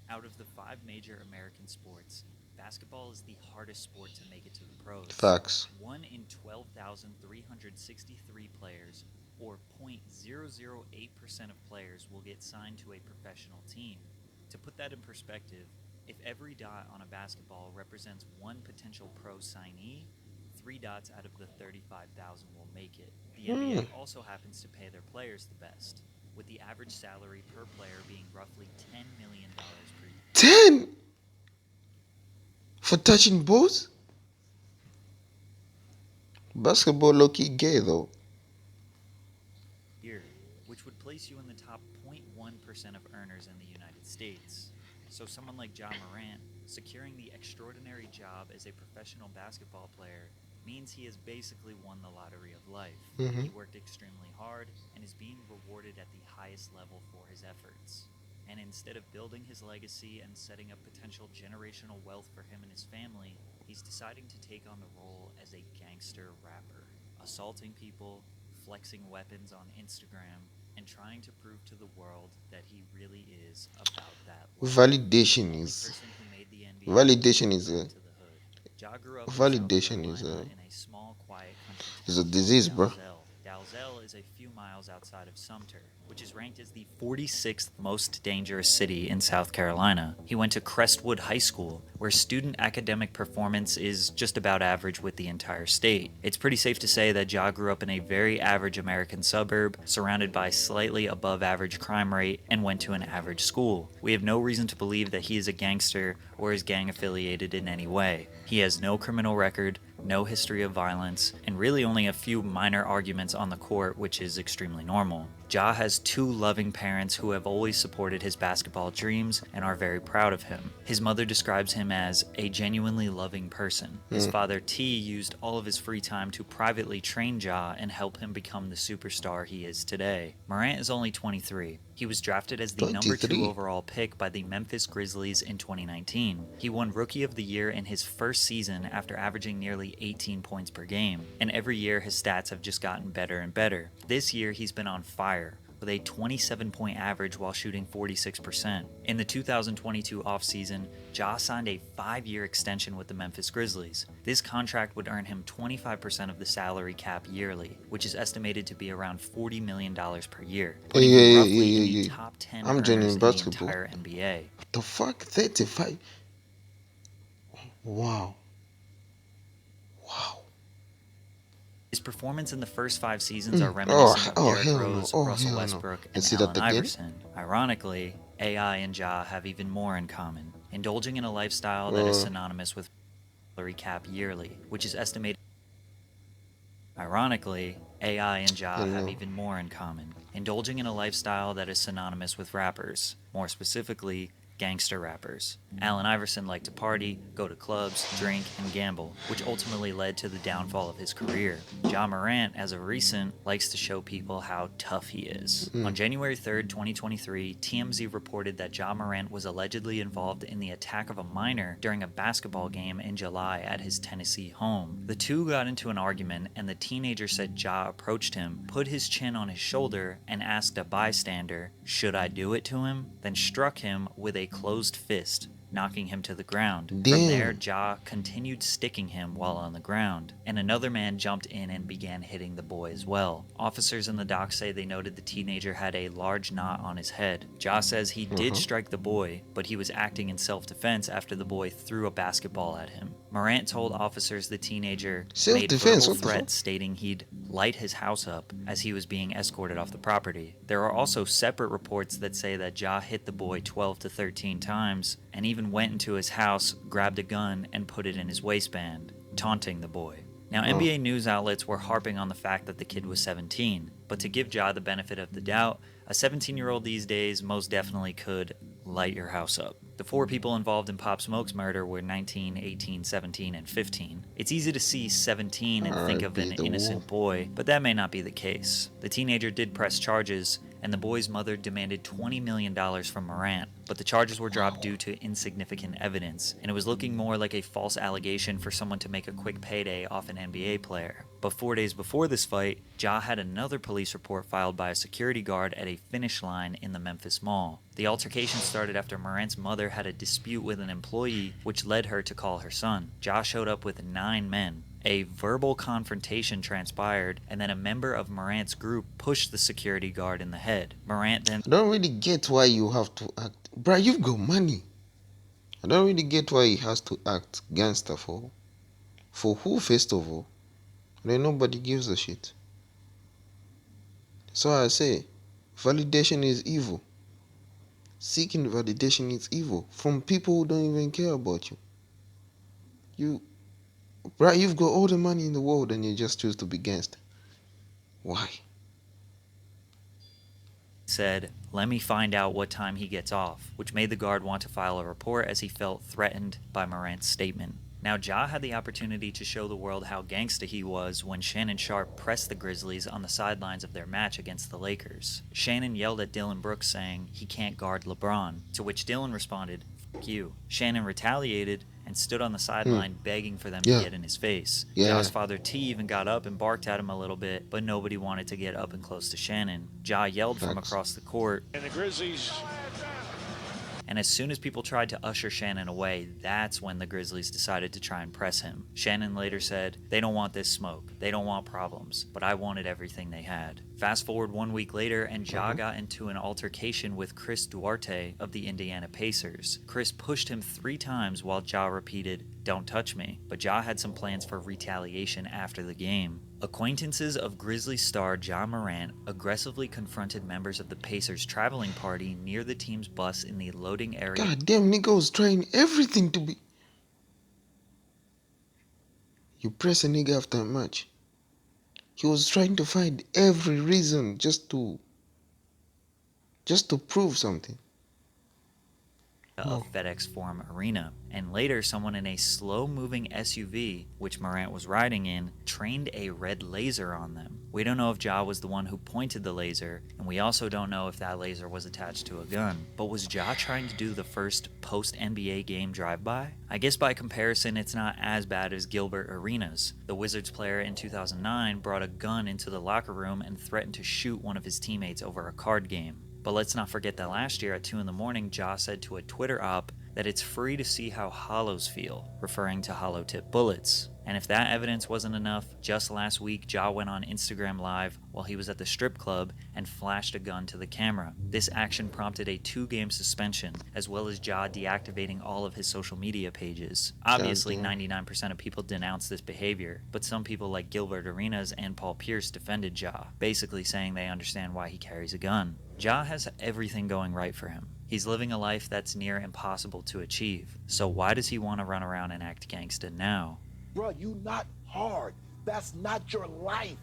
Out of the five major American sports, basketball is the hardest sport to make it to the pros. Facts. 1 in 12,363 players, or 0.008% of players, will get signed to a professional team. To put that in perspective, if every dot on a basketball represents one potential pro signee, three dots out of the 35,000 will make it. The Hmm. NBA also happens to pay their players the best, with the average salary per player being roughly $10 million per 10 for touching balls? Basketball low key gay though. year, which would place you in the top 0.1% of earners in the United States. So, someone like Ja Morant securing the extraordinary job as a professional basketball player means he has basically won the lottery of life. Hmm. He worked extremely hard and is being rewarded at the highest level for his efforts. And instead of building his legacy and setting up potential generational wealth for him and his family, he's deciding to take on the role as a gangster rapper, assaulting people, flexing weapons on Instagram, and trying to prove to the world that he really is about that life. The Validation only is person who made the NBA validation didn't is come a to the hood. Ja grew up in South validation Carolina in a small, quiet country is a town called disease, bro. Dalzell. Dalzell is a few miles outside of Sumter, which is ranked as the 46th most dangerous city in South Carolina. He went to Crestwood High School, where student academic performance is just about average with the entire state. It's pretty safe to say that Ja grew up in a very average American suburb, surrounded by slightly above average crime rate, and went to an average school. We have no reason to believe that he is a gangster or is gang affiliated in any way. He has no criminal record, no history of violence, and really only a few minor arguments on the court, which is extremely normal. Ja has two loving parents who have always supported his basketball dreams and are very proud of him. His mother describes him as a genuinely loving person. His Mm. father T used all of his free time to privately train Ja and help him become the superstar he is today. Morant is only 23. He was drafted as the number 2 23. overall pick by the Memphis Grizzlies in 2019. He won Rookie of the Year in his first season after averaging nearly 18 points per game, and every year his stats have just gotten better and better. This year he's been on fire, with a 27-point average while shooting 46%. In the 2022 offseason, Ja signed a 5-year extension with the Memphis Grizzlies. This contract would earn him 25% of the salary cap yearly, which is estimated to be around $40 million per year, Hey, putting him hey, hey, roughly hey, in hey, the hey. top 10 I'm earners joining in the basketball. entire NBA. What the fuck? 35. Wow. Wow. His performance in the first 5 seasons are Mm. Oh, reminiscent of oh, Derrick hell no. Rose, Oh, Russell hell no. Westbrook, Let's and see that Allen again. Iverson. Ironically, AI and Ja have even more in common, indulging in a lifestyle that is Uh, synonymous with salary cap yearly, which is estimated. Ironically, AI and Ja you have know. even more in common, indulging in a lifestyle that is synonymous with rappers, more specifically, gangster rappers. Allen Iverson liked to party, go to clubs, drink, and gamble, which ultimately led to the downfall of his career. Ja Morant, as of recent, likes to show people how tough he is. Mm. On January 3rd, 2023, TMZ reported that Ja Morant was allegedly involved in the attack of a minor during a basketball game in July at his Tennessee home. The two got into an argument, and the teenager said Ja approached him, put his chin on his shoulder, and asked a bystander, "Should I do it to him?" Then struck him with a closed fist, knocking him to the ground. From there, Damn. Ja continued sticking him while on the ground, and another man jumped in and began hitting the boy as well. Officers in the dock say they noted the teenager had a large knot on his head. Ja says he did Uh-huh. strike the boy, but he was acting in self-defense after the boy threw a basketball at him. Morant told officers the teenager Self made defense. verbal What the fuck? threats stating he'd light his house up as he was being escorted off the property. There are also separate reports that say that Ja hit the boy 12 to 13 times and even went into his house, grabbed a gun, and put it in his waistband, taunting the boy. Now, Oh. NBA news outlets were harping on the fact that the kid was 17, but to give Ja the benefit of the doubt, a 17-year-old these days most definitely could light your house up. The four people involved in Pop Smoke's murder were 19, 18, 17, and 15. It's easy to see 17 and think of R.I.P. an the wall. innocent boy, but that may not be the case. The teenager did press charges, and the boy's mother demanded $20 million from Morant, but the charges were dropped due to insignificant evidence, and it was looking more like a false allegation for someone to make a quick payday off an NBA player. But 4 days before this fight, Ja had another police report filed by a security guard at a finish line in the Memphis Mall. The altercation started after Morant's mother had a dispute with an employee, which led her to call her son. Ja showed up with 9 men. A verbal confrontation transpired, and then a member of Morant's group pushed the security guard in the head. Morant then... I don't really get why you have to act. Bruh, you've got money. I don't really get why he has to act gangster for. For who, first of all? Then nobody gives a shit. So I say, validation is evil. Seeking validation is evil from people who don't even care about you. Bruh, you've got all the money in the world and you just choose to be gangster. Why? said, "Let me find out what time he gets off," which made the guard want to file a report as he felt threatened by Morant's statement. Now, Ja had the opportunity to show the world how gangsta he was when Shannon Sharpe pressed the Grizzlies on the sidelines of their match against the Lakers. Shannon yelled at Dillon Brooks saying he can't guard LeBron, to which Dillon responded, "F*** you." Shannon retaliated and stood on the sideline begging for them to get in his face. Ja's father T even got up and barked at him a little bit, but nobody wanted to get up and close to Shannon. Ja yelled from across the court, and the Grizzlies... And as soon as people tried to usher Shannon away, that's when the Grizzlies decided to try and press him. Shannon later said, "They don't want this smoke. They don't want problems. But I wanted everything they had." Fast forward 1 week later, and Ja got into an altercation with Chris Duarte of the Indiana Pacers. Chris pushed him 3 times while Ja repeated, "Don't touch me." But Ja had some plans for retaliation after the game. Acquaintances of Grizzlies star Ja Morant aggressively confronted members of the Pacers traveling party near the team's bus in the loading area. God damn, nigga was trying everything to be... You press a nigga after a match. He was trying to find every reason just to prove something. Of FedEx Forum Arena, and later someone in a slow-moving SUV, which Morant was riding in, trained a red laser on them. We don't know if Ja was the one who pointed the laser, and we also don't know if that laser was attached to a gun. But was Ja trying to do the first post-NBA game drive-by? I guess by comparison it's not as bad as Gilbert Arenas. The Wizards player in 2009 brought a gun into the locker room and threatened to shoot one of his teammates over a card game. But let's not forget that last year at 2 in the morning, Ja said to a Twitter op that it's free to see how hollows feel, referring to hollow tip bullets. And if that evidence wasn't enough, just last week, Ja went on Instagram Live while he was at the strip club and flashed a gun to the camera. This action prompted a 2-game suspension, as well as Ja deactivating all of his social media pages. Obviously, 99% of people denounced this behavior, but some people like Gilbert Arenas and Paul Pierce defended Ja, basically saying they understand why he carries a gun. Ja has everything going right for him. He's living a life that's near impossible to achieve. So why does he want to run around and act gangsta now? Bro, you not hard. That's not your life.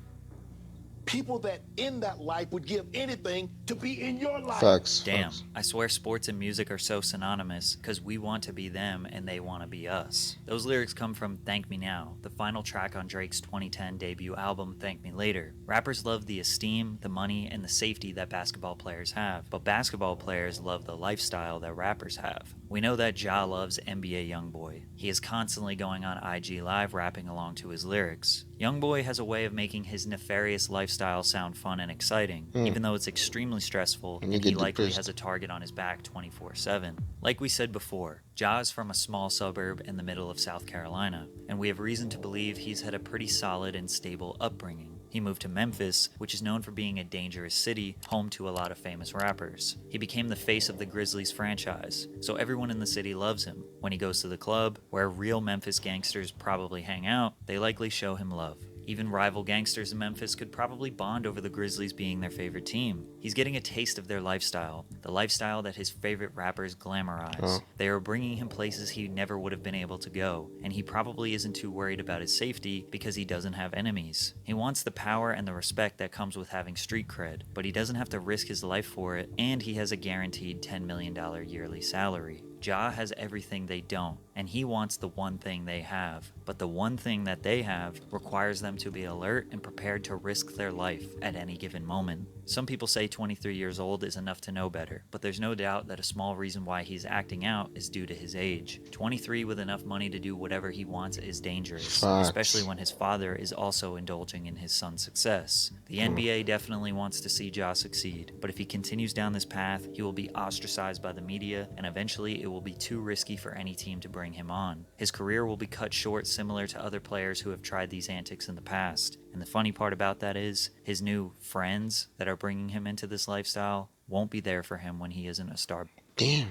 People that in that life would give anything to be in your life. Facts. Damn, I swear sports and music are so synonymous because we want to be them and they want to be us. Those lyrics come from Thank Me Now, the final track on Drake's 2010 debut album Thank Me Later. Rappers love the esteem, the money, and the safety that basketball players have, but basketball players love the lifestyle that rappers have. We know that Ja loves NBA Youngboy. He is constantly going on IG Live rapping along to his lyrics. Youngboy has a way of making his nefarious lifestyle sound fun and exciting, even though it's extremely stressful and he likely has a target on his back 24/7. Like we said before, Ja is from a small suburb in the middle of South Carolina, and we have reason to believe he's had a pretty solid and stable upbringing. He moved to Memphis, which is known for being a dangerous city, home to a lot of famous rappers. He became the face of the Grizzlies franchise, so everyone in the city loves him. When he goes to the club, where real Memphis gangsters probably hang out, they likely show him love. Even rival gangsters in Memphis could probably bond over the Grizzlies being their favorite team. He's getting a taste of their lifestyle, the lifestyle that his favorite rappers glamorize. They are bringing him places he never would have been able to go, and he probably isn't too worried about his safety because he doesn't have enemies. He wants the power and the respect that comes with having street cred, but he doesn't have to risk his life for it, and he has a guaranteed $10 million yearly salary. Ja has everything they don't, and he wants the one thing they have. But the one thing that they have requires them to be alert and prepared to risk their life at any given moment. Some people say 23 years old is enough to know better, but there's no doubt that a small reason why he's acting out is due to his age. 23 with enough money to do whatever he wants is dangerous, Facts. especially when his father is also indulging in his son's success. The NBA definitely wants to see Ja succeed, but if he continues down this path, he will be ostracized by the media, and eventually it will be too risky for any team to bring him on. His career will be cut short similar to other players who have tried these antics in the past. And the funny part about that is, his new friends that are bringing him into this lifestyle won't be there for him when he isn't a star. Damn.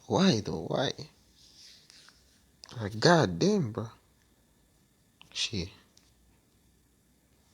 Why though? Why? Like, god damn, bro. Shit.